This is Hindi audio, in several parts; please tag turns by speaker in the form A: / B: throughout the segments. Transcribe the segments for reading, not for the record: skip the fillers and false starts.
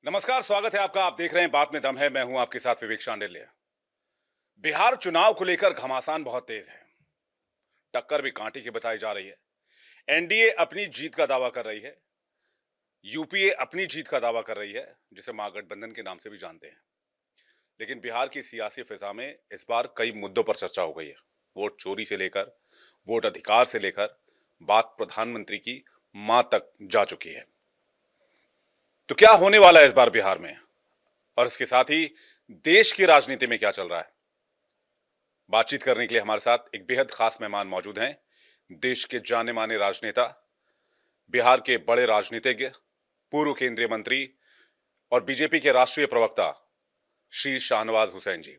A: नमस्कार, स्वागत है आपका। आप देख रहे हैं बात में दम है। मैं हूं आपके साथ विवेक शांडिल्य। बिहार चुनाव को लेकर घमासान बहुत तेज है। टक्कर भी कांटे की बताई जा रही है। एनडीए अपनी जीत का दावा कर रही है। यूपीए अपनी जीत का दावा कर रही है, जिसे महागठबंधन के नाम से भी जानते हैं। लेकिन बिहार की सियासी फिजा में इस बार कई मुद्दों पर चर्चा हो गई है। वोट चोरी से लेकर वोट अधिकार से लेकर बात प्रधानमंत्री की मां तक जा चुकी है। तो क्या होने वाला है इस बार बिहार में, और इसके साथ ही देश की राजनीति में क्या चल रहा है? बातचीत करने के लिए हमारे साथ एक बेहद खास मेहमान मौजूद हैं। देश के जाने माने राजनेता, बिहार के बड़े राजनीतिज्ञ, पूर्व केंद्रीय मंत्री और बीजेपी के राष्ट्रीय प्रवक्ता श्री शाहनवाज हुसैन जी।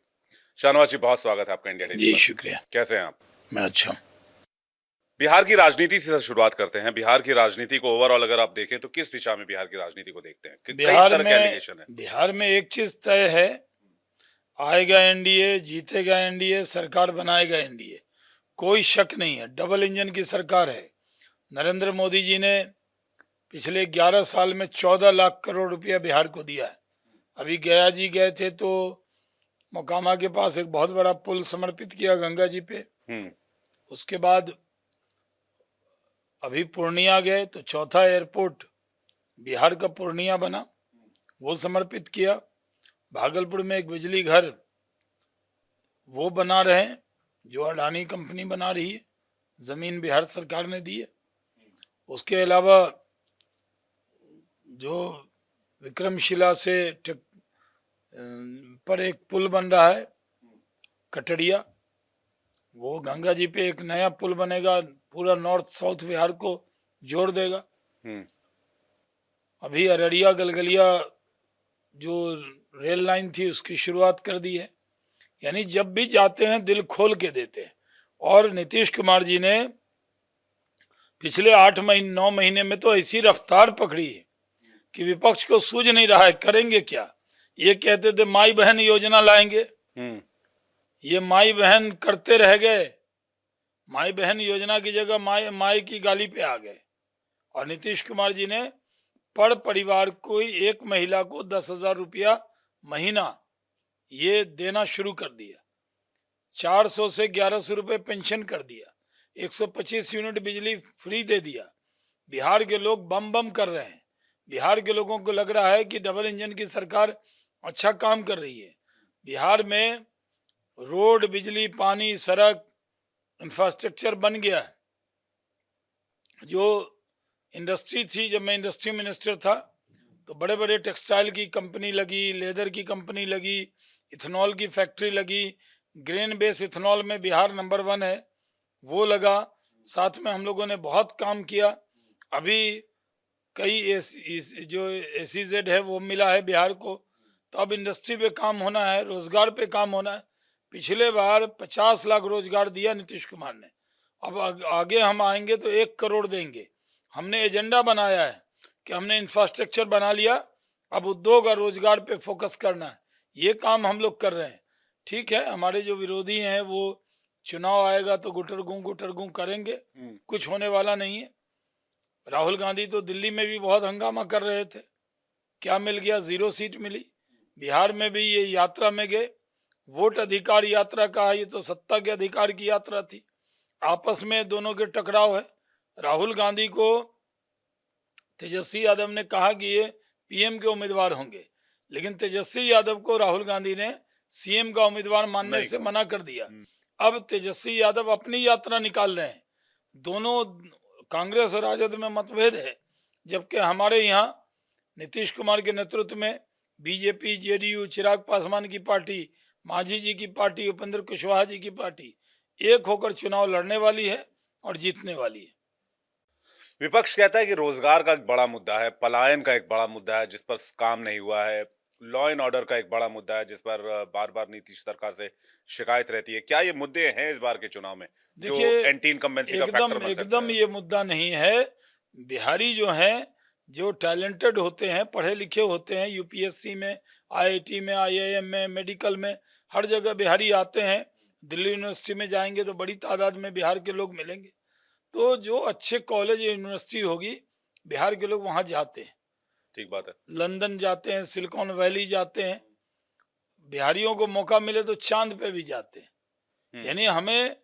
A: शाहनवाज जी, बहुत स्वागत है आपका इंडिया टीवी
B: जी
A: पर।
B: शुक्रिया।
A: कैसे हैं आप?
B: मैं अच्छा हूँ।
A: बिहार की राजनीति से शुरुआत करते हैं। बिहार की राजनीति को ओवरऑल अगर आप देखें तो किस दिशा में बिहार की राजनीति को देखते हैं? कई तरह के एलिगेशन है।
B: बिहार में एक चीज तय है, आएगा एनडीए, जीतेगा एनडीए, सरकार बनाएगा एनडीए, कोई शक नहीं है। डबल इंजन की सरकार है। नरेंद्र मोदी जी ने पिछले 11 साल में 14 लाख करोड़ रुपया बिहार को दिया है। अभी गया जी गए थे तो मोकामा के पास एक बहुत बड़ा पुल समर्पित किया गंगा जी पे। उसके बाद अभी पूर्णिया गए तो चौथा एयरपोर्ट बिहार का पूर्णिया बना, वो समर्पित किया। भागलपुर में एक बिजली घर वो बना रहे हैं, जो अडानी कंपनी बना रही है, जमीन बिहार सरकार ने दी है। उसके अलावा जो विक्रमशिला से पर एक पुल बन रहा है कटरिया, वो गंगा जी पे एक नया पुल बनेगा, पूरा नॉर्थ साउथ बिहार को जोड़ देगा। अभी अररिया गलगलिया जो रेल लाइन थी उसकी शुरुआत कर दी है। यानी जब भी जाते हैं दिल खोल के देते हैं। और नीतीश कुमार जी ने पिछले 9 महीने में तो ऐसी रफ्तार पकड़ी है कि विपक्ष को सूझ नहीं रहा है करेंगे क्या। ये कहते थे माई बहन योजना लाएंगे, ये माई बहन करते रह गए। माई बहन योजना की जगह माई की गाली पे आ गए। और नीतीश कुमार जी ने पर परिवार को एक महिला को 10,000 रुपया महीना ये देना शुरू कर दिया। 400 से 1100 रुपये पेंशन कर दिया। 125 यूनिट बिजली फ्री दे दिया। बिहार के लोग बम बम कर रहे हैं। बिहार के लोगों को लग रहा है कि डबल इंजन की सरकार अच्छा काम कर रही है। बिहार में रोड, बिजली, पानी, सड़क, इंफ्रास्ट्रक्चर बन गया है। जो इंडस्ट्री थी, जब मैं इंडस्ट्री मिनिस्टर था तो बड़े बड़े टेक्सटाइल की कंपनी लगी, लेदर की कंपनी लगी, इथेनॉल की फैक्ट्री लगी। ग्रेन बेस इथेनॉल में बिहार नंबर 1 है, वो लगा। साथ में हम लोगों ने बहुत काम किया। अभी कई जो SEZ है वो मिला है बिहार को। तो अब इंडस्ट्री पे काम होना है, रोजगार पे काम होना है। पिछले बार 50 लाख रोजगार दिया नीतीश कुमार ने। अब आगे हम आएंगे तो 1 करोड़ देंगे। हमने एजेंडा बनाया है कि हमने इंफ्रास्ट्रक्चर बना लिया, अब उद्योग और रोजगार पे फोकस करना है। ये काम हम लोग कर रहे हैं। ठीक है, हमारे जो विरोधी हैं वो चुनाव आएगा तो गुटरगू करेंगे, कुछ होने वाला नहीं है। राहुल गांधी तो दिल्ली में भी बहुत हंगामा कर रहे थे, क्या मिल गया? 0 सीट मिली। बिहार में भी ये यात्रा में गए, वोट अधिकार यात्रा का, ये तो सत्ता के अधिकार की यात्रा थी। आपस में दोनों के टकराव है। राहुल गांधी को तेजस्वी यादव ने कहा कि ये PM के उम्मीदवार होंगे, लेकिन तेजस्वी यादव को राहुल गांधी ने CM का उम्मीदवार मानने से मना कर दिया। अब तेजस्वी यादव अपनी यात्रा निकाल रहे हैं। दोनों कांग्रेस और राजद में मतभेद है, जबकि हमारे यहाँ नीतीश कुमार के नेतृत्व में बीजेपी, JDU, चिराग पासवान की पार्टी, मांझी जी की पार्टी, उपेंद्र कुशवाहा जी की पार्टी एक होकर चुनाव लड़ने वाली है और जीतने वाली है।
A: विपक्ष कहता है कि रोजगार का एक बड़ा मुद्दा है, पलायन का एक बड़ा मुद्दा है जिस पर काम नहीं हुआ है, लॉ एंड ऑर्डर का एक बड़ा मुद्दा है जिस पर बार बार नीतीश सरकार से शिकायत रहती है। क्या ये मुद्दे हैं इस बार के चुनाव में जो एंटी इनकम्बेंसी का फैक्टर बन सकते
B: एकदम
A: हैं?
B: ये मुद्दा नहीं है। बिहारी जो हैं, जो टैलेंटेड होते हैं, पढ़े लिखे होते हैं, UPSC में, IIT में, IIM में, मेडिकल में, हर जगह बिहारी आते हैं। दिल्ली यूनिवर्सिटी में जाएंगे तो बड़ी तादाद में बिहार के लोग मिलेंगे। तो जो अच्छे कॉलेज या यूनिवर्सिटी होगी, बिहार के लोग वहाँ जाते हैं।
A: ठीक बात है।
B: लंदन जाते हैं, सिलिकॉन वैली जाते हैं, बिहारियों को मौका मिले तो चांद पे भी जाते हैं।
A: हम्म,
B: यानी हमें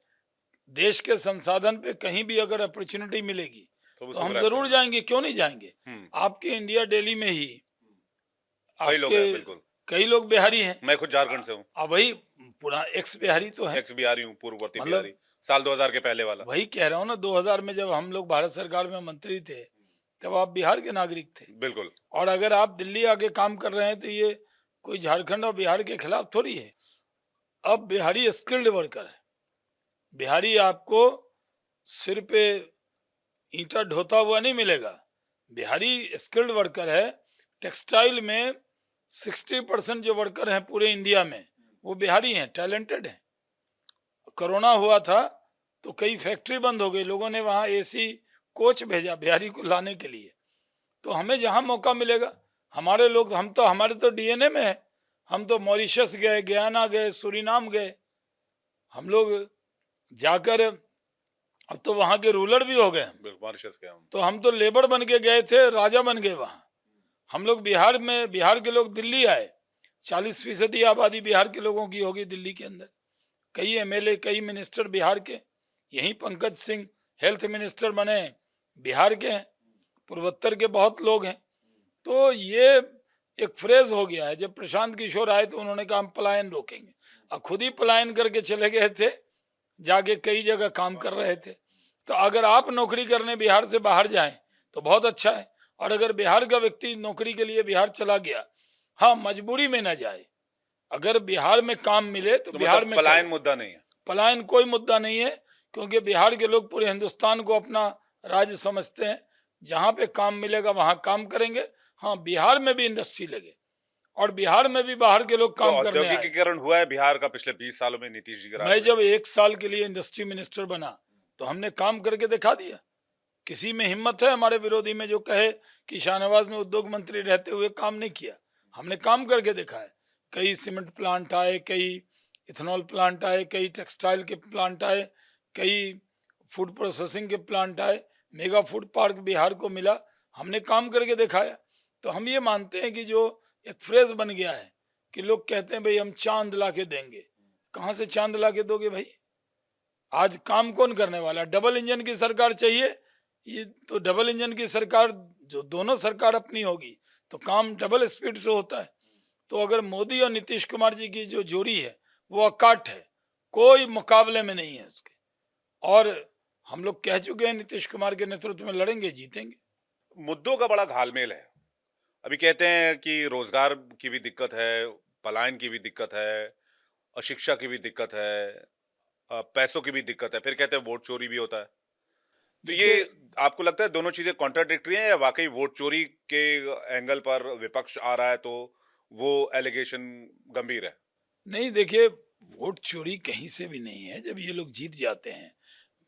B: देश के संसाधन पे कहीं भी अगर अपॉर्चुनिटी मिलेगी
A: तो
B: तो
A: उसको
B: हम
A: ग्रैब
B: जरूर
A: करेंगे।
B: जाएंगे, क्यों नहीं जाएंगे।
A: हम्म,
B: आपके इंडिया दिल्ली में ही
A: कई लोग
B: आपके
A: हैं, बिल्कुल।
B: कई लोग बिहारी हैं।
A: मैं खुद झारखंड से हूँ,
B: अब वही पूरा एक्स बिहारी तो है।
A: एक्स बिहारी हूँ, पूर्ववर्ती
B: मतलब
A: बिहारी, साल 2000 के पहले वाला।
B: वही कह रहा हूँ ना, 2000 में जब हम लोग भारत सरकार में मंत्री थे तब आप बिहार के नागरिक थे।
A: बिल्कुल।
B: और अगर आप दिल्ली आके काम कर रहे हैं तो ये कोई झारखंड और बिहार के खिलाफ थोड़ी है। अब बिहारी स्किल्ड वर्कर है। बिहारी आपको सिर पे ईंटा ढोता हुआ नहीं मिलेगा। बिहारी स्किल्ड वर्कर है। टेक्सटाइल में 60% जो वर्कर हैं पूरे इंडिया में वो बिहारी हैं, टैलेंटेड हैं। कोरोना हुआ था तो कई फैक्ट्री बंद हो गई, लोगों ने वहाँ एसी कोच भेजा बिहारी को लाने के लिए। तो हमें जहाँ मौका मिलेगा, हमारे लोग, हमारे तो डीएनए में है। हम तो मॉरिशस गए, गयाना गए, सूरीनाम गए, हम लोग जाकर अब तो वहाँ के रूलर भी हो गए।
A: बिल्कुल, मॉरिशस के हम।
B: तो हम तो लेबर बन के गए थे, राजा बन गए वहाँ। हम लोग बिहार में, बिहार के लोग दिल्ली आए। 40% आबादी बिहार के लोगों की होगी दिल्ली के अंदर। कई एमएलए, कई मिनिस्टर बिहार के। यहीं पंकज सिंह हेल्थ मिनिस्टर बने, बिहार के हैं। पूर्वोत्तर के बहुत लोग हैं। तो ये एक फ्रेज हो गया है। जब प्रशांत किशोर आए तो उन्होंने कहा हम पलायन रोकेंगे। अब खुद ही पलायन करके चले गए थे, जाके कई जगह काम कर रहे थे। तो अगर आप नौकरी करने बिहार से बाहर जाएं तो बहुत अच्छा है। और अगर बिहार का व्यक्ति नौकरी के लिए बिहार चला गया, हाँ, मजबूरी में ना जाए। अगर बिहार में काम मिले तो
A: तो
B: बिहार
A: मतलब
B: में
A: पलायन
B: करे।
A: मुद्दा नहीं है।
B: पलायन कोई मुद्दा नहीं है, क्योंकि बिहार के लोग पूरे हिंदुस्तान को अपना राज्य समझते हैं। जहाँ पे काम मिलेगा वहाँ काम करेंगे। हाँ, बिहार में भी इंडस्ट्री लगे और बिहार में भी बाहर के लोग
A: तो
B: काम करने आए।
A: औद्योगिकीकरण हुआ है बिहार का पिछले 20 सालों में नीतीश जी के राज
B: मैं
A: में।
B: जब 1 साल के लिए इंडस्ट्री मिनिस्टर बना तो हमने काम करके दिखा दिया। किसी में हिम्मत है हमारे विरोधी में जो कहे कि शाहनवाज ने उद्योग मंत्री रहते हुए काम नहीं किया? हमने काम करके दिखा है। कई सीमेंट प्लांट आए, कई इथेनॉल प्लांट आए, कई टेक्सटाइल के प्लांट आए, कई फूड प्रोसेसिंग के प्लांट आए। मेगा फूड पार्क बिहार को मिला, हमने काम करके दिखाया। तो हम ये मानते हैं कि जो एक फ्रेज बन गया है कि लोग कहते हैं भाई हम चांद ला के देंगे। कहाँ से चांद ला के दोगे भाई? आज काम कौन करने वाला? डबल इंजन की सरकार चाहिए। ये तो डबल इंजन की सरकार, जो दोनों सरकार अपनी होगी तो काम डबल स्पीड से होता है। तो अगर मोदी और नीतीश कुमार जी की जो जोड़ी है वो अकाट है, कोई मुकाबले में नहीं है उसके। और हम लोग कह चुके हैं नीतीश कुमार के नेतृत्व में लड़ेंगे, जीतेंगे।
A: मुद्दों का बड़ा घालमेल है। अभी कहते हैं कि रोजगार की भी दिक्कत है, पलायन की भी दिक्कत है, और शिक्षा की भी दिक्कत है, पैसों की भी दिक्कत है, फिर कहते हैं वोट चोरी भी होता है। तो ये
B: देखिए,
A: आपको लगता है दोनों चीजें कॉन्ट्राडिक्टरी हैं, या वाकई वोट चोरी के एंगल पर विपक्ष आ रहा है तो वो एलिगेशन गंभीर है?
B: नहीं, देखिए, वोट चोरी कहीं से भी नहीं है। जब ये लोग जीत जाते हैं,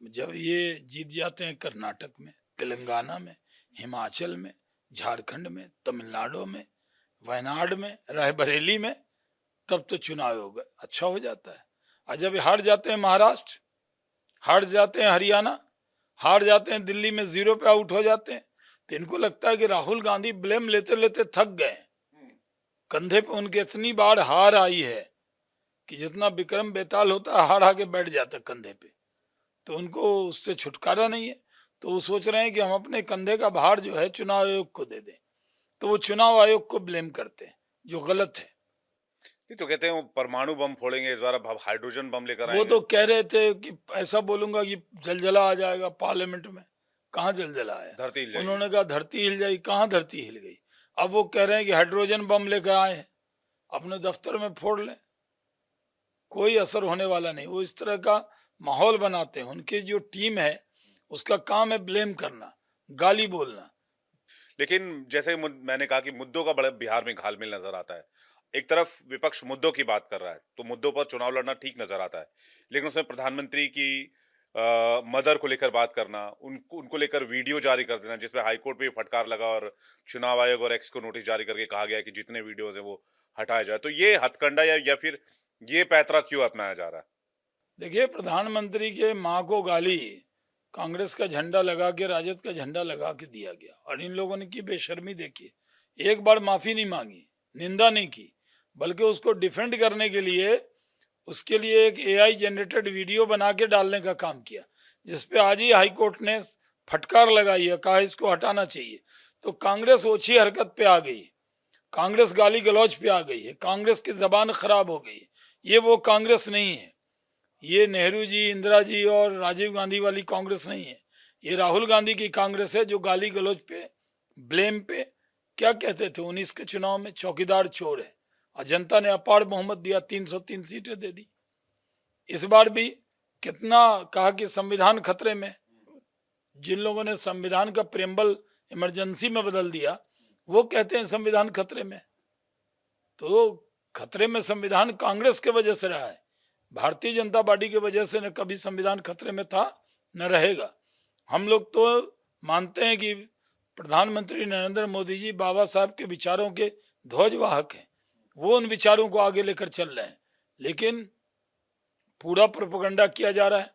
B: जब ये जीत जाते हैं कर्नाटक में, तेलंगाना में, हिमाचल में, झारखंड में, तमिलनाडु में, वायनाड में, रायबरेली में, तब तो चुनाव होगा अच्छा हो जाता है। और जब हार जाते हैं महाराष्ट्र, हार जाते हैं हरियाणा, हार जाते हैं दिल्ली में, 0 पे आउट हो जाते हैं, तो इनको लगता है कि राहुल गांधी ब्लेम लेते लेते थक गए। कंधे पे उनके इतनी बार हार आई है कि जितना विक्रम बेताल होता है, हार आके बैठ जाता कंधे पे। तो उनको उससे छुटकारा नहीं है। तो वो सोच रहे हैं कि हम अपने कंधे का भार जो है चुनाव आयोग को दे दें। तो वो चुनाव आयोग को ब्लेम करते हैं, जो गलत है।
A: नहीं तो कहते हैं वो परमाणु बम फोड़ेंगे इस बार, अब हाइड्रोजन बम लेकर
B: वो
A: आएंगे।
B: तो कह रहे थे कि ऐसा बोलूंगा कि जलजला आ जाएगा पार्लियामेंट में। कहाँ जलजला आया?
A: धरती हिल जाएगी।
B: उन्होंने कहा धरती हिल जाएगी। कहाँ धरती हिल गई? अब वो कह रहे हैं कि हाइड्रोजन बम लेकर आए हैं, अपने दफ्तर में फोड़ लें, कोई असर होने वाला नहीं। वो इस तरह का माहौल बनाते हैं। उनकी जो टीम है उसका काम है ब्लेम करना, गाली बोलना।
A: लेकिन जैसे मैंने कहा कि मुद्दों का बड़ा बिहार में घालमेल नजर आता है। एक तरफ विपक्ष मुद्दों की बात कर रहा है, तो मुद्दों पर चुनाव लड़ना ठीक नजर आता है, लेकिन उसमें प्रधानमंत्री की मदर को लेकर बात करना, उनको उनको लेकर वीडियो जारी कर देना, जिसपे हाईकोर्ट पे फटकार लगा और चुनाव आयोग और एक्स को नोटिस जारी करके कहा गया है कि जितने वीडियोज है वो हटाए जाए। तो ये हथकंडा या फिर ये पैतरा क्यों अपनाया जा रहा है?
B: देखिए, प्रधानमंत्री के माँ को गाली कांग्रेस का झंडा लगा के, राजद का झंडा लगा के दिया गया। और इन लोगों ने की बेशर्मी देखिए। एक बार माफी नहीं मांगी, निंदा नहीं की, बल्कि उसको डिफेंड करने के लिए उसके लिए एक एआई जनरेटेड वीडियो बना के डालने का काम किया, जिसपे आज ही हाई कोर्ट ने फटकार लगाई है, कहा इसको हटाना चाहिए। तो कांग्रेस ओछी हरकत पे आ गई, कांग्रेस गाली गलौज पे आ गई है, कांग्रेस की जबान खराब हो गई है। ये वो कांग्रेस नहीं है, ये नेहरू जी, इंदिरा जी और राजीव गांधी वाली कांग्रेस नहीं है। ये राहुल गांधी की कांग्रेस है, जो गाली गलौज पे, ब्लेम पे, क्या कहते थे 19 के चुनाव में, चौकीदार चोर है। और जनता ने अपार बहुमत दिया, 303 सीटें दे दी। इस बार भी कितना कहा कि संविधान खतरे में। जिन लोगों ने संविधान का प्रेम्बल इमरजेंसी में बदल दिया, वो कहते हैं संविधान खतरे में। तो खतरे में संविधान कांग्रेस के वजह से रहा है, भारतीय जनता पार्टी की वजह से न कभी संविधान खतरे में था न रहेगा। हम लोग तो मानते हैं कि प्रधानमंत्री नरेंद्र मोदी जी बाबा साहब के विचारों के ध्वजवाहक हैं, वो उन विचारों को आगे लेकर चल रहे हैं, लेकिन पूरा प्रोपेगेंडा किया जा रहा है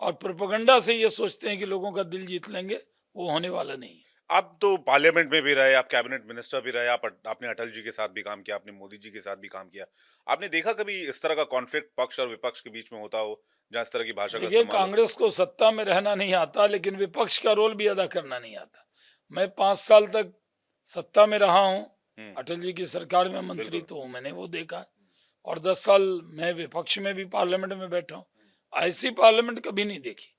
B: और प्रोपेगेंडा से ये सोचते हैं कि लोगों का दिल जीत लेंगे, वो होने वाला नहीं है।
A: आप तो पार्लियामेंट में भी रहे, आप कैबिनेट मिनिस्टर भी रहे, आपने अटल जी के साथ भी काम किया, आपने मोदी जी के साथ भी काम किया। आपने देखा कभी इस तरह का कॉन्फ्लिक्ट पक्ष और विपक्ष के बीच में होता हो, जहां इस तरह की भाषा का
B: देखिए,
A: इस्तेमाल हो?
B: कांग्रेस को सत्ता में रहना नहीं आता, लेकिन विपक्ष का रोल भी अदा करना नहीं आता। मैं 5 साल तक सत्ता में रहा हूँ, अटल जी की सरकार में मंत्री
A: बिल्कुल।
B: तो हूँ, मैंने वो देखा। और 10 साल मैं विपक्ष में भी पार्लियामेंट में बैठा हूँ। ऐसी पार्लियामेंट कभी नहीं देखी।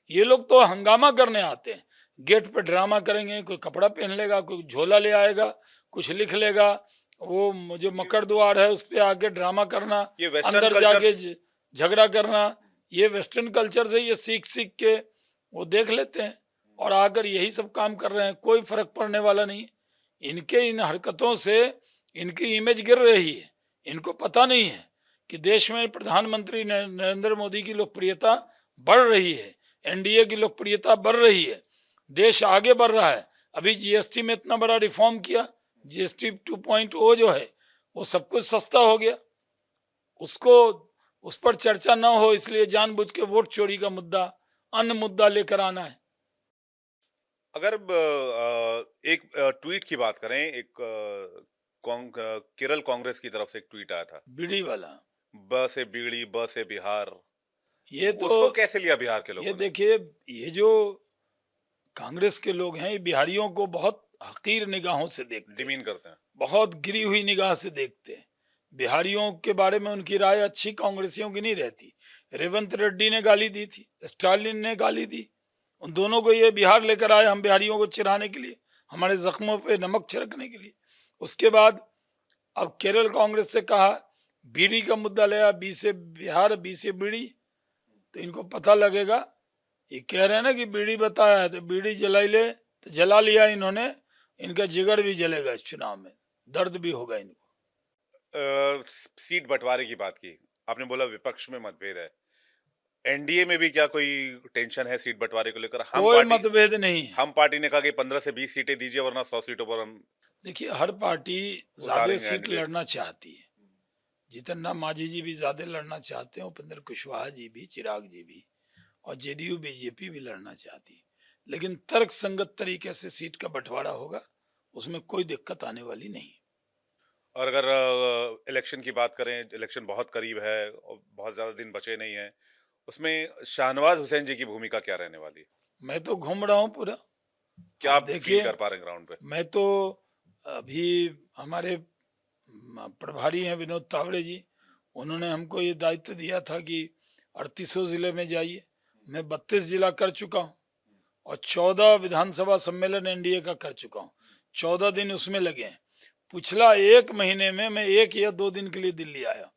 B: ये लोग तो हंगामा करने आते हैं, गेट पे ड्रामा करेंगे, कोई कपड़ा पहन लेगा, कोई झोला ले आएगा, कुछ लिख लेगा, वो जो मकर द्वार है उस पे आके ड्रामा करना,
A: ये वेस्टर्न
B: अंदर जाके
A: कल्चर,
B: झगड़ा करना। ये वेस्टर्न कल्चर से ये सीख सीख के वो देख लेते हैं और आकर यही सब काम कर रहे हैं, कोई फर्क पड़ने वाला नहीं है। इनके इन हरकतों से इनकी इमेज गिर रही है। इनको पता नहीं है कि देश में प्रधानमंत्री नरेंद्र मोदी की लोकप्रियता बढ़ रही है, एनडीए की लोकप्रियता बढ़ रही है, देश आगे बढ़ रहा है। अभी जीएसटी में इतना बड़ा रिफॉर्म किया, जीएसटी 2.0 जो है वो सब कुछ सस्ता हो गया। उसको उस पर चर्चा ना हो, इसलिए जानबूझ के वोट चोरी का मुद्दा, अन्य मुद्दा लेकर आना है।
A: अगर एक ट्वीट की बात करें, एक केरल कांग्रेस की तरफ से एक ट्वीट आया था,
B: बीड़ी वाला,
A: ब से बीड़ी, ब से बिहार,
B: ये तो
A: उसको कैसे लिया बिहार के
B: ये
A: लोगों ने?
B: देखिए, ये जो कांग्रेस के लोग हैं, ये बिहारियों को बहुत हकीर निगाहों से देखते हैं,
A: डिमीन करते हैं।
B: बहुत गिरी हुई निगाह से देखते हैं। बिहारियों के बारे में उनकी राय अच्छी कांग्रेसियों की नहीं रहती। रेवंत रेड्डी ने गाली दी थी, स्टालिन ने गाली दी, उन दोनों को ये बिहार लेकर आए हम बिहारियों को चिढ़ाने के लिए, हमारे जख्मों पे नमक छिड़कने के लिए। उसके बाद अब केरल कांग्रेस से कहा, बीड़ी का मुद्दा लिया, बी से बिहार, बी से बीड़ी। तो इनको पता लगेगा, ये कह रहे हैं ना कि बीड़ी बताया है तो बीड़ी जलाई ले, तो जला लिया इन्होंने, इनका जिगर भी जलेगा इस चुनाव में, दर्द भी होगा इनको।
A: सीट बंटवारे की बात की आपने, बोला विपक्ष में मतभेद है, एनडीए में भी क्या कोई टेंशन है सीट बंटवारे को लेकर?
B: कोई मतभेद नहीं है।
A: हम पार्टी ने कहा कि 15 से 20 सीटें दीजिए, वरना 100 सीटों पर हम
B: देखिए, हर पार्टी ज्यादा
A: उतारेंगे
B: सीट
A: कैंडिडेट।
B: लड़ना चाहती है। जितन मांझी जी भी ज्यादा लड़ना चाहते हैं, उपेंद्र कुशवाहा जी भी, चिराग जी भी, और जेडीयू बीजेपी भी लड़ना चाहती है। लेकिन तर्क संगत तरीके से सीट का बंटवारा होगा, उसमें कोई दिक्कत आने वाली नहीं।
A: और अगर इलेक्शन की बात करें, इलेक्शन बहुत करीब है और बहुत ज्यादा दिन बचे नहीं हैं, उसमें शाहनवाज हुसैन जी की भूमिका क्या रहने वाली है?
B: मैं तो घूम रहा हूँ पूरा।
A: क्या
B: आप
A: आप फील
B: देखिए,
A: कर पा रहे हैं ग्राउंड पे?
B: मैं तो अभी हमारे प्रभारी हैं विनोद तावड़े जी, उन्होंने हमको ये दायित्व दिया था कि 3800 जिले में जाइए। मैं 32 जिला कर चुका हूँ और 14 विधानसभा सम्मेलन एनडीए का कर चुका हूँ। 14 दिन उसमें लगे हैं। पिछला 1 महीने में मैं 1 या 2 दिन के लिए दिल्ली आया,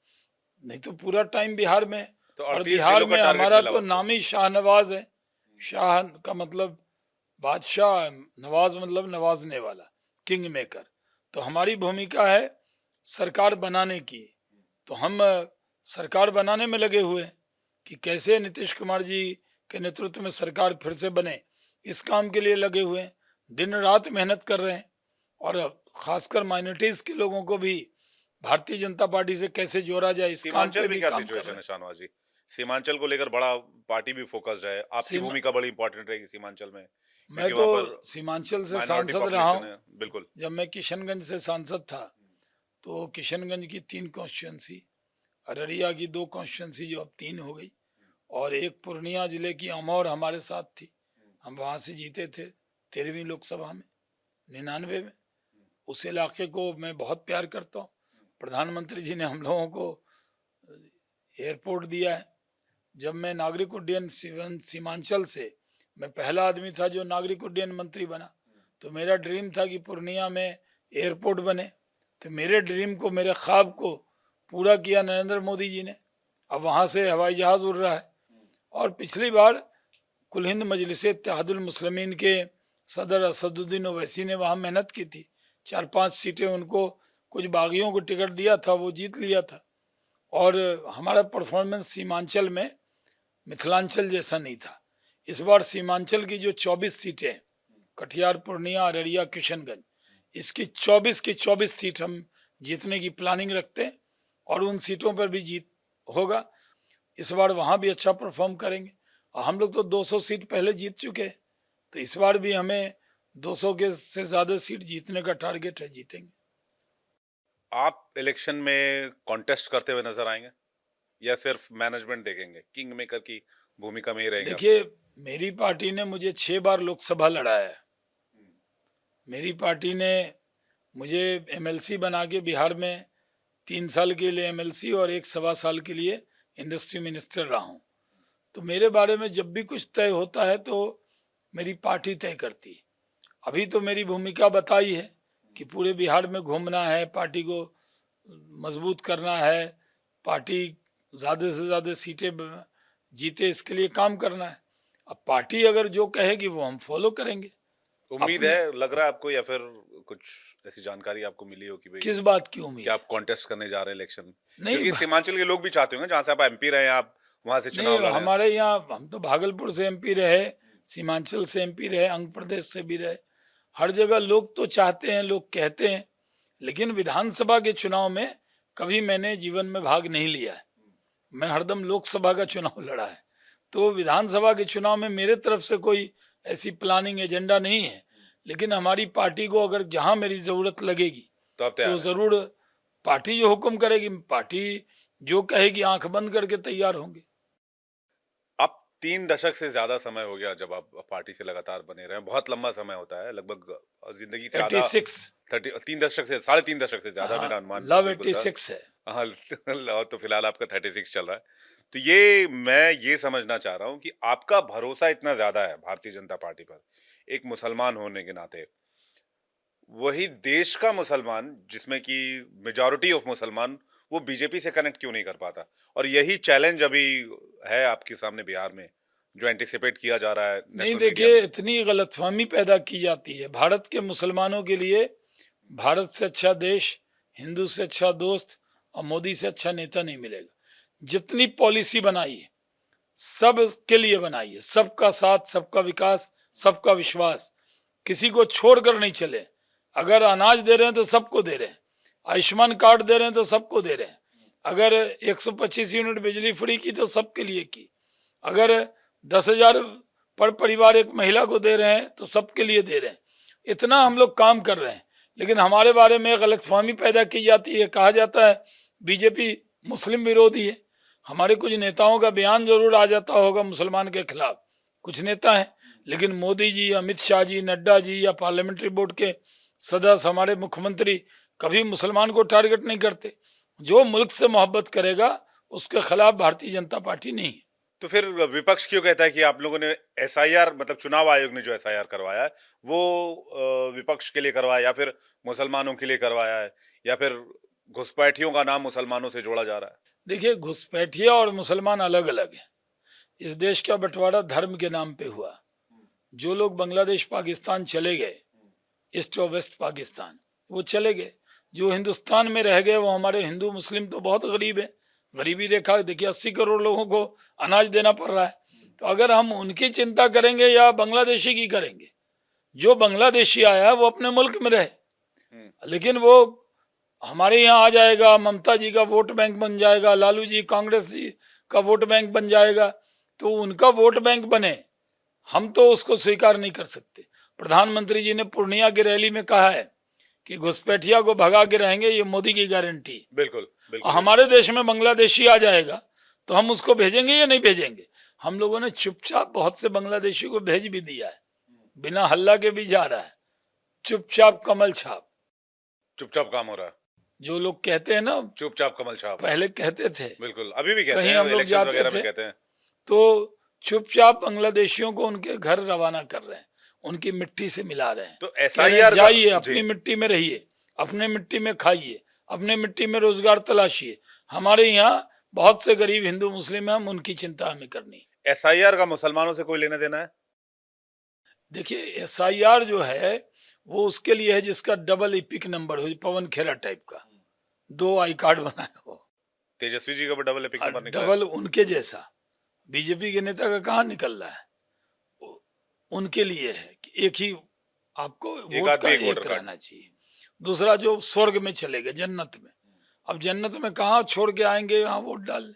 B: नहीं तो पूरा टाइम बिहार में।
A: तो
B: और
A: 38
B: बिहार
A: जिलों का
B: में
A: टारगेट
B: हमारा
A: मिला
B: तो
A: आपको?
B: नाम ही शाहनवाज है। शाह का मतलब बादशाह, नवाज मतलब नवाजने वाला, किंग मेकर। तो हमारी भूमिका है सरकार बनाने की। तो हम सरकार बनाने में लगे हुए हैं कि कैसे नीतीश कुमार जी के नेतृत्व में सरकार फिर से बने, इस काम के लिए लगे हुए हैं। दिन रात मेहनत कर रहे हैं और खासकर माइनॉरिटीज के लोगों को भी भारतीय जनता पार्टी से कैसे जोड़ा जाए, इस काम
A: सीमांचल
B: पे
A: में
B: भी
A: क्या
B: काम कर
A: सिचुएशन
B: रहे
A: है
B: हैं।
A: शाहनवाज जी? सीमांचल को लेकर बड़ा पार्टी भी फोकस्ड है, आपकी
B: सीमा
A: भूमिका बड़ी इंपॉर्टेंट रहेगी सीमांचल में।
B: मैं
A: क्योंकि वहां
B: तो सीमांचल से
A: माइनॉरिटी
B: सांसद रहा
A: पॉपुलेशन
B: हूँ।
A: है। बिल्कुल।
B: जब मैं किशनगंज से सांसद था तो किशनगंज की 3 कॉन्स्टिट्यूंसी, अररिया की 2 कॉन्स्टिट्यूंसी जो अब 3 हो गई, और एक पूर्णिया जिले की अमौर हमारे साथ थी। हम वहाँ से जीते थे 13वीं लोकसभा में 99 में। उस इलाके को मैं बहुत प्यार करता हूँ। प्रधानमंत्री जी ने हम लोगों को एयरपोर्ट दिया है। जब मैं नागरिक उड्डयन सीमांचल से मैं पहला आदमी था जो नागरिक उड्डयन मंत्री बना, तो मेरा ड्रीम था कि पूर्णिया में एयरपोर्ट बने। तो मेरे ड्रीम को, मेरे ख्वाब को पूरा किया नरेंद्र मोदी जी ने। अब वहाँ से हवाई जहाज़ उड़ रहा है। और पिछली बार कुल हिंद मजलिस इत्तेहादुल मुस्लिमीन के सदर असदुद्दीन ओवैसी ने वहाँ मेहनत की थी। 4-5 सीटें उनको, कुछ बागियों को टिकट दिया था, वो जीत लिया था। और हमारा परफॉर्मेंस सीमांचल में मिथिलांचल जैसा नहीं था। इस बार सीमांचल की जो 24 सीटें, कटिहार, पूर्णिया, अररिया, किशनगंज, इसकी 24 की 24 सीट हम जीतने की प्लानिंग रखते हैं और उन सीटों पर भी जीत होगा। इस बार वहाँ भी अच्छा परफॉर्म करेंगे। और हम लोग तो 200 सीट पहले जीत चुके हैं, तो इस बार भी हमें 200 के से ज़्यादा सीट जीतने का टारगेट है, जीतेंगे।
A: आप इलेक्शन में कॉन्टेस्ट करते हुए नजर आएंगे या सिर्फ मैनेजमेंट देखेंगे? किंग मेकर की भूमिका में ही रहेंगे आप?
B: देखिए, मेरी पार्टी ने मुझे 6 बार लोकसभा लड़ाया है। मेरी पार्टी ने मुझे एमएलसी बना के बिहार में 3 साल के लिए एमएलसी और 1 सवा साल के लिए इंडस्ट्री मिनिस्टर रहा हूँ। तो मेरे बारे में जब भी कुछ तय होता है तो मेरी पार्टी तय करती है। अभी तो मेरी भूमिका बताई है कि पूरे बिहार में घूमना है, पार्टी को मजबूत करना है, पार्टी ज़्यादा से ज़्यादा सीटें जीते, इसके लिए काम करना है। अब पार्टी अगर जो कहेगी वो हम फॉलो करेंगे।
A: उम्मीद
B: अपने
A: है, लग रहा है आपको, या फिर कुछ ऐसी जानकारी आपको मिली हो कि भाई
B: किस बात की उम्मीद
A: कि
B: है?
A: आप कॉन्टेस्ट करने जा रहे हैं इलेक्शन?
B: नहीं
A: क्योंकि सीमांचल के लोग भी चाहते होंगे, जहां से आप एमपी रहे, आप वहां से
B: नहीं,
A: चुनाव लड़े हैं।
B: हमारे यहाँ हम तो भागलपुर से एमपी रहे, सीमांचल से एमपी रहे, आंध्र प्रदेश से भी रहे। हर जगह लोग तो चाहते हैं, लोग कहते हैं, लेकिन विधानसभा के चुनाव में कभी मैंने जीवन में भाग नहीं लिया है। मैं हरदम लोकसभा का चुनाव लड़ा है। तो विधानसभा के चुनाव में मेरे तरफ से कोई ऐसी प्लानिंग एजेंडा नहीं है, लेकिन हमारी पार्टी को अगर जहां मेरी ज़रूरत लगेगी
A: तो आप तैयार
B: तो
A: हैं?
B: ज़रूर पार्टी जो हुक्म करेगी, पार्टी जो कहेगी, आंख बंद करके तैयार होंगे।
A: आप 3 दशक से ज्यादा समय हो गया जब आप पार्टी से लगातार बने रहे हैं। बहुत लंबा समय होता है, लगभग जिंदगी से आधा।
B: 86।
A: 3 दशक से, 3.5 दशक से ज्यादा,
B: हाँ,
A: मेरा अनुमान
B: लव
A: बिल्कुल था।
B: 86 है।
A: हाँ, और तो फिलहाल आपका 36 चल रहा है। तो ये मैं ये समझना चाह रहा हूँ कि आपका भरोसा इतना ज्यादा है भारतीय जनता पार्टी पर, एक मुसलमान होने के नाते। वही देश का मुसलमान, जिसमें कि मेजॉरिटी ऑफ मुसलमान, वो बीजेपी से कनेक्ट क्यों नहीं कर पाता? और यही चैलेंज अभी है आपके सामने बिहार में, जो एंटिसिपेट किया जा रहा है
B: नहीं,
A: नेशनल मीडिया
B: देखिए,
A: में।
B: इतनी गलतफहमी पैदा की जाती है। भारत के मुसलमानों के लिए भारत से अच्छा देश, हिंदू से अच्छा दोस्त और मोदी से अच्छा नेता नहीं मिलेगा। जितनी पॉलिसी बनाई है सब के लिए बनाई है, सबका साथ, सबका विकास, सबका विश्वास, किसी को छोड़कर नहीं चले। अगर अनाज दे रहे हैं तो सबको दे रहे हैं, आयुष्मान कार्ड दे रहे हैं तो सबको दे रहे हैं, अगर 125 यूनिट बिजली फ्री की तो सबके लिए की, अगर 10,000 पर परिवार एक महिला को दे रहे हैं तो सबके लिए दे रहे हैं। इतना हम लोग काम कर रहे हैं, लेकिन हमारे बारे में गलतफहमी पैदा की जाती है। कहा जाता है बीजेपी मुस्लिम विरोधी है। हमारे कुछ नेताओं का बयान जरूर आ जाता होगा मुसलमान के खिलाफ, कुछ नेता हैं, लेकिन मोदी जी, अमित शाह जी, नड्डा जी या पार्लियामेंट्री बोर्ड के सदस्य, हमारे मुख्यमंत्री कभी मुसलमान को टारगेट नहीं करते। जो मुल्क से मोहब्बत करेगा उसके खिलाफ भारतीय जनता पार्टी नहीं है।
A: तो फिर विपक्ष क्यों कहता है कि आप लोगों ने एसआईआर, मतलब चुनाव आयोग ने जो एसआईआर करवाया है, वो विपक्ष के लिए करवाया, या फिर मुसलमानों के लिए करवाया है, या फिर घुसपैठियों का नाम मुसलमानों से जोड़ा जा रहा है?
B: देखिए, घुसपैठिया और मुसलमान अलग अलग हैं। इस देश का बंटवारा धर्म के नाम पे हुआ। जो लोग बांग्लादेश पाकिस्तान चले गए, ईस्ट और वेस्ट पाकिस्तान, वो चले गए। जो हिंदुस्तान में रह गए वो हमारे हिंदू मुस्लिम तो बहुत गरीब है। गरीबी रेखा देखिए, 80 करोड़ लोगों को अनाज देना पड़ रहा है। तो अगर हम उनकी चिंता करेंगे या बांग्लादेशी की करेंगे, जो बांग्लादेशी आया है वो अपने मुल्क में रहे, लेकिन वो हमारे यहाँ आ जाएगा, ममता जी का वोट बैंक बन जाएगा, लालू जी, कांग्रेस जी का वोट बैंक बन जाएगा, तो उनका वोट बैंक बने, हम तो उसको स्वीकार नहीं कर सकते। प्रधानमंत्री जी ने पूर्णिया की रैली में कहा है कि घुसपैठिया को भगा के रहेंगे, ये मोदी की गारंटी।
A: बिल्कुल
B: और
A: बिल्कुल।
B: हमारे देश में बांग्लादेशी आ जाएगा तो हम उसको भेजेंगे या नहीं भेजेंगे? हम लोगों ने चुपचाप बहुत से बांग्लादेशी को भेज भी दिया है, बिना हल्ला के भी जा रहा है, चुपचाप कमल छाप।
A: चुपचाप काम हो रहा है।
B: जो लोग कहते हैं ना,
A: चुपचाप कमल छाप।
B: पहले कहते थे,
A: बिल्कुल, अभी भी कहते
B: कहीं
A: हैं,
B: हम लोग
A: इलेक्शंस
B: जाते
A: वगैरह में
B: थे
A: कहते हैं।
B: तो चुपचाप बांग्लादेशियों को उनके घर रवाना कर रहे हैं, उनकी मिट्टी से मिला रहे हैं।
A: तो
B: कह रहे हैं,
A: एसआईआर
B: जाइए अपनी मिट्टी में रहिए, अपने मिट्टी में खाइए, अपने मिट्टी में रोजगार तलाशिए। हमारे यहाँ बहुत से गरीब हिंदू मुस्लिम हैं, हम उनकी चिंता हमें करनी।
A: एसआईआर का मुसलमानों से कोई लेना देना है?
B: देखिए, एसआईआर जो है वो उसके लिए है जिसका डबल इपिक नंबर हो, पवन खेरा टाइप का 2 आई कार्ड बनाया हो।
A: तेजस्वी जी का भी डबल एपिक नंबर निकला है।
B: डबल उनके जैसा बीजेपी के नेता का कहाँ निकल रहा है? उनके लिए है कि एक ही आपको वोट का
A: आदमी एक
B: एक
A: वोटर कार्ड।
B: रहना चाहिए। दूसरा जो स्वर्ग में चले गए, जन्नत में, अब जन्नत में कहाँ छोड़ के आएंगे, यहाँ वोट डाल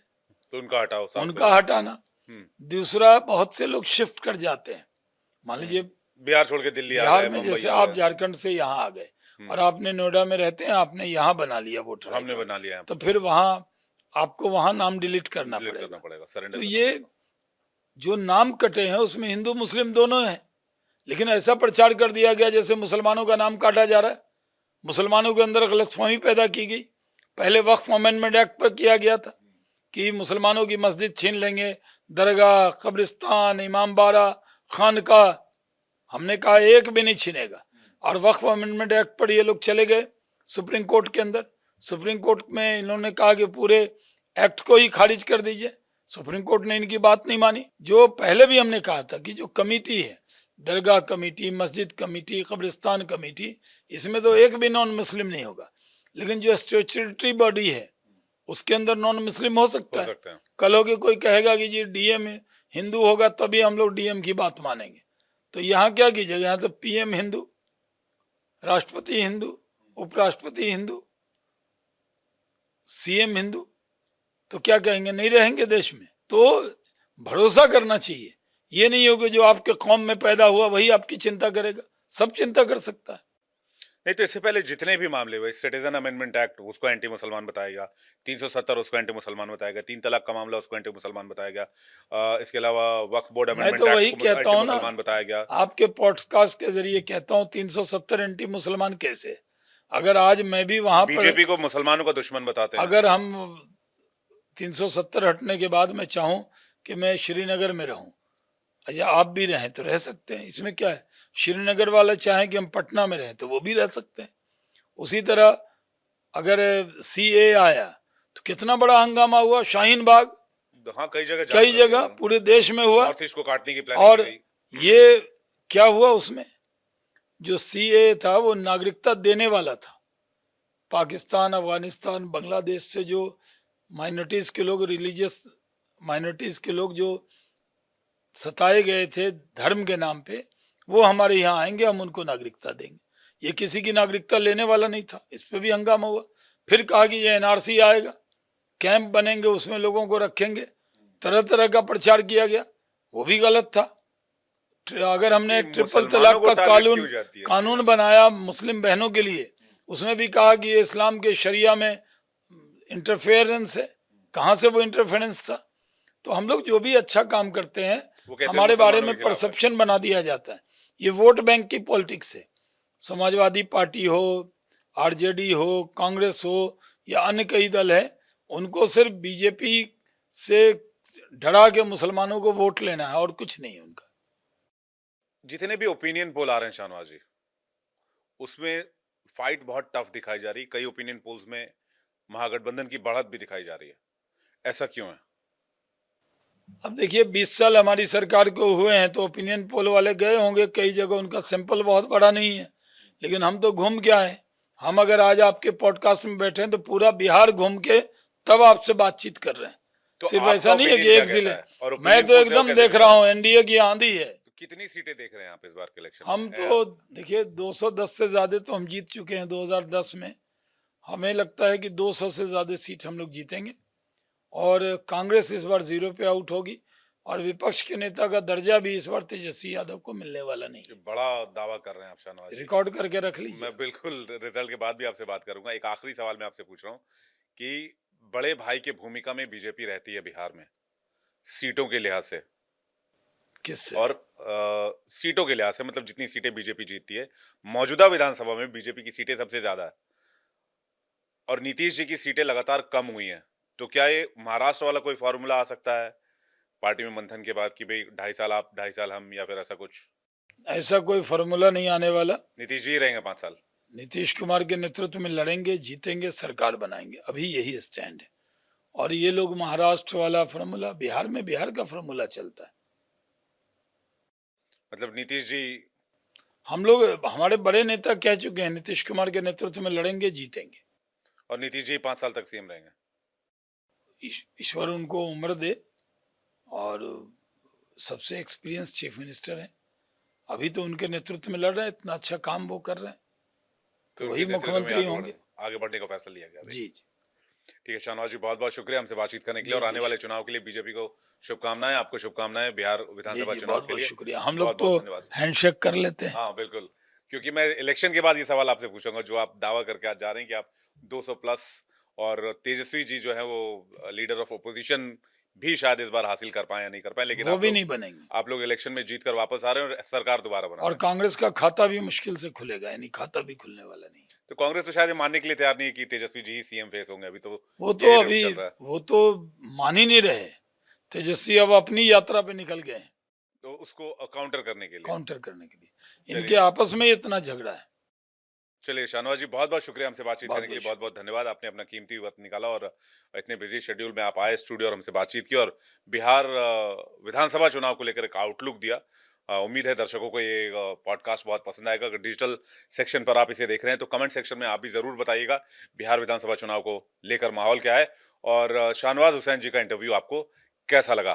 A: तो उनका हटाओ, साफ
B: उनका हटाना। दूसरा, बहुत से लोग शिफ्ट कर जाते हैं, मान लीजिए
A: बिहार छोड़ के दिल्ली आ
B: बिहार
A: गए,
B: में,
A: मुंबई
B: जैसे
A: आ
B: आप
A: गए।
B: झारखंड से यहाँ आ गए और आपने नोएडा में रहते हैं, आपने यहाँ बना लिया वोटर
A: हमने
B: कार्ड,
A: बना लिया है,
B: तो फिर वहाँ आपको वहाँ नाम डिलीट करना
A: डिलीट करना
B: पड़ेगा।
A: पड़ेगा, सरेंडर
B: तो
A: करना
B: ये
A: पड़ेगा।
B: जो नाम कटे हैं उसमें हिंदू मुस्लिम दोनों हैं, लेकिन ऐसा प्रचार कर दिया गया जैसे मुसलमानों का नाम काटा जा रहा है। मुसलमानों के अंदर गलतफहमी पैदा की गई। पहले वक्फ अमेंडमेंट एक्ट पर किया गया था कि मुसलमानों की मस्जिद छीन लेंगे, दरगाह, कब्रिस्तान, इमाम बाड़ा, खानकाह, हमने कहा एक भी नहीं छीनेगा। और वक्फ अमेंडमेंट एक्ट पर ये लोग चले गए सुप्रीम कोर्ट के अंदर। सुप्रीम कोर्ट में इन्होंने कहा कि पूरे एक्ट को ही खारिज कर दीजिए। सुप्रीम कोर्ट ने इनकी बात नहीं मानी। जो पहले भी हमने कहा था कि जो कमेटी है, दरगाह कमेटी, मस्जिद कमेटी, कब्रिस्तान कमेटी, इसमें तो एक भी नॉन मुस्लिम नहीं होगा, लेकिन जो स्टैट्यूटरी बॉडी है उसके अंदर नॉन मुस्लिम हो सकता है। कल हो के कोई कहेगा कि जी डीएम हिंदू होगा तभी हम लोग डीएम की बात मानेंगे, तो यहाँ क्या कीजिएगा? यहाँ तो पीएम हिंदू, राष्ट्रपति हिंदू, उपराष्ट्रपति हिंदू, सीएम हिंदू, तो क्या कहेंगे? नहीं रहेंगे देश में। तो भरोसा करना चाहिए, ये नहीं हो कि जो आपके कौम में पैदा हुआ वही आपकी चिंता करेगा। सब चिंता कर सकता है।
A: नहीं तो इससे पहले जितने भी मामले हुए, सिटीजन अमेंडमेंट एक्ट उसको एंटी मुसलमान बताएगा, 370 उसको एंटी मुसलमान बताएगा, 3 तलाक का मामला उसको एंटी मुसलमान बताएगा, इसके अलावा वक्फ बोर्ड
B: मैं
A: अमेंडमेंट
B: तो वही
A: एक्ट को
B: कहता
A: एंटी
B: हूँ ना,
A: मुसलमान बताया गया।
B: आपके पॉडकास्ट के जरिए कहता हूँ 370 एंटी मुसलमान कैसे? अगर आज मैं भी वहां पर,
A: बीजेपी को मुसलमानों का दुश्मन बताते हैं।
B: अगर हम 370 हटने के बाद मैं चाहूँ कि मैं श्रीनगर में रहूं या आप भी रहें तो रह सकते हैं, इसमें क्या है? श्रीनगर वाले चाहें कि हम पटना में रहें तो वो भी रह सकते हैं। उसी तरह अगर सीए आया तो कितना बड़ा हंगामा हुआ, शाहीन बाग,
A: हाँ कई
B: जगह पूरे देश में हुआ।
A: नॉर्थ ईस्ट को काटने की प्लानिंग
B: और
A: की गई।
B: ये क्या हुआ उसमें? जो सीए था वो नागरिकता देने वाला था। पाकिस्तान, अफगानिस्तान, बांग्लादेश से जो माइनॉरिटीज के लोग, रिलीजियस माइनॉरिटीज के लोग जो सताए गए थे धर्म के नाम पे, वो हमारे यहाँ आएंगे, हम उनको नागरिकता देंगे। ये किसी की नागरिकता लेने वाला नहीं था, इस पे भी हंगामा हुआ। फिर कहा कि ये एनआरसी आएगा, कैंप बनेंगे, उसमें लोगों को रखेंगे, तरह तरह का प्रचार किया गया, वो भी गलत था। अगर हमने एक ट्रिपल तलाक का कानून बनाया मुस्लिम बहनों के लिए, उसमें भी कहा कि ये इस्लाम के शरिया में इंटरफेरेंस है। कहाँ से वो इंटरफेरेंस था? तो हम लोग जो भी अच्छा काम करते हैं हमारे बारे में परसेप्शन बना दिया जाता है। ये वोट बैंक की पॉलिटिक्स है। समाजवादी पार्टी हो, आरजेडी हो, कांग्रेस हो या अन्य कई दल है, उनको सिर्फ बीजेपी से डरा के मुसलमानों को वोट लेना है और कुछ नहीं उनका।
A: जितने भी ओपिनियन पोल आ रहे हैं शाहनवाज जी, उसमें फाइट बहुत टफ दिखाई जा रही है। कई ओपिनियन पोल्स में महागठबंधन की बढ़त भी दिखाई जा रही है, ऐसा क्यों है?
B: अब देखिए 20 साल हमारी सरकार को हुए हैं तो ओपिनियन पोल वाले गए होंगे कई जगह, उनका सैंपल बहुत बड़ा नहीं है, लेकिन हम तो घूम के आए। हम अगर आज आपके पॉडकास्ट में बैठे हैं तो पूरा बिहार घूम के तब आपसे बातचीत कर रहे हैं। तो सिर्फ ऐसा नहीं है कि एक जिले, मैं तो एकदम देख रहा हूँ एनडीए की आंधी है।
A: तो कितनी सीटें देख रहे हैं आप इस बार के इलेक्शन?
B: हम तो देखिए 210 से ज्यादा तो हम जीत चुके हैं 2010 में। हमें लगता है कि 200 से ज्यादा सीट हम लोग जीतेंगे और कांग्रेस इस बार 0 पे आउट होगी। और विपक्ष के नेता का दर्जा भी इस बार तेजस्वी यादव को मिलने वाला नहीं
A: ये
B: है।
A: बड़ा दावा कर रहे हैं आप शाहनवाज जी।
B: रिकॉर्ड करके रख लीजिए।
A: मैं बिल्कुल रिजल्ट के बाद भी आपसे बात करूंगा। एक आखिरी सवाल मैं आपसे पूछ रहा हूँ कि बड़े भाई की भूमिका में बीजेपी रहती है बिहार में सीटों के लिहाज से,
B: किससे?
A: और सीटों के लिहाज से मतलब जितनी सीटें बीजेपी जीतती है मौजूदा विधानसभा में बीजेपी की सीटें सबसे ज्यादा है और नीतीश जी की सीटें लगातार कम हुई हैं। तो क्या ये महाराष्ट्र वाला कोई फॉर्मूला आ सकता है पार्टी में मंथन के बाद कि भाई 2.5 साल आप 2.5 साल हम, या फिर ऐसा कुछ?
B: ऐसा कोई फॉर्मूला नहीं आने वाला।
A: नीतीश जी ही रहेंगे 5 साल?
B: नीतीश कुमार के नेतृत्व में लड़ेंगे, जीतेंगे, सरकार बनाएंगे, अभी यही स्टैंड है। और ये लोग महाराष्ट्र वाला फॉर्मूला, बिहार में बिहार का फॉर्मूला चलता है।
A: मतलब नीतीश जी,
B: हम लोग, हमारे बड़े नेता कह चुके हैं नीतीश कुमार के नेतृत्व में लड़ेंगे, जीतेंगे।
A: और नीतीश जी 5 साल तक सीएम रहेंगे?
B: ईश्वर उनको उम्र दे, और सबसे एक्सपीरियंस चीफ मिनिस्टर हैं, अभी तो उनके नेतृत्व में लड़ रहे हैं, इतना अच्छा काम वो कर रहे हैं, तो वही
A: उनके नेतृत्व में
B: मुख्यमंत्री होंगे।
A: आगे बढ़ने का फैसला लिया गया अभी।
B: जी जी
A: ठीक है शाहनवाज जी, बहुत बहुत शुक्रिया हमसे बातचीत करने के लिए,
B: जी
A: और आने
B: जी
A: वाले चुनाव के लिए बीजेपी को शुभकामनाएं, आपको शुभकामनाएं बिहार
B: जी
A: विधानसभा
B: जी,
A: चुनाव
B: बहुत
A: के
B: बहुत
A: लिए।
B: शुक्रिया। हम लोग
A: बहुत
B: तो
A: बहुत धन्यवाद।
B: हैंडशेक कर लेते हैं।
A: हाँ बिल्कुल, क्योंकि मैं इलेक्शन के बाद ये सवाल आपसे पूछूंगा जो आप दावा करके आज जा रहे हैं कि आप 200 प्लस, और तेजस्वी जी जो है वो लीडर ऑफ ओपोजिशन भी शायद इस बार हासिल कर पाए या नहीं कर पाए, लेकिन
B: वो भी नहीं बनेंगे,
A: आप लोग इलेक्शन में जीत कर वापस आ रहे हैं और सरकार दोबारा बना
B: और
A: रहे हैं।
B: कांग्रेस का खाता भी मुश्किल से खुलेगा, यानी खाता भी खुलने वाला नहीं।
A: तो कांग्रेस तो शायद ये मानने के लिए तैयार नहीं है कि तेजस्वी जी ही सीएम फेस होंगे, अभी तो
B: वो
A: यही
B: तो
A: रुख
B: अभी
A: चल रहा है।
B: वो तो मान ही नहीं रहे। तेजस्वी अब अपनी यात्रा पे निकल गए हैं,
A: तो उसको काउंटर करने के लिए।
B: काउंटर करने के लिए।
A: चलिए।
B: इनके आपस में इतना झगड़ा है।
A: चलिए शाहनवाज जी, बहुत बहुत शुक्रिया हमसे बातचीत
B: बहुत
A: करने के लिए,
B: बहुत
A: बहुत बहुत धन्यवाद। आपने अपना कीमती वक्त निकाला और इतने बिजी शेड्यूल में आप आए स्टूडियो और हमसे बातचीत की, और बिहार विधानसभा चुनाव को लेकर एक आउटलुक दिया। उम्मीद है दर्शकों को ये पॉडकास्ट बहुत पसंद आएगा। अगर डिजिटल सेक्शन पर आप इसे देख रहे हैं तो कमेंट सेक्शन में आप भी जरूर बताइएगा बिहार विधानसभा चुनाव को लेकर माहौल क्या है, और शाहनवाज हुसैन जी का इंटरव्यू आपको कैसा लगा।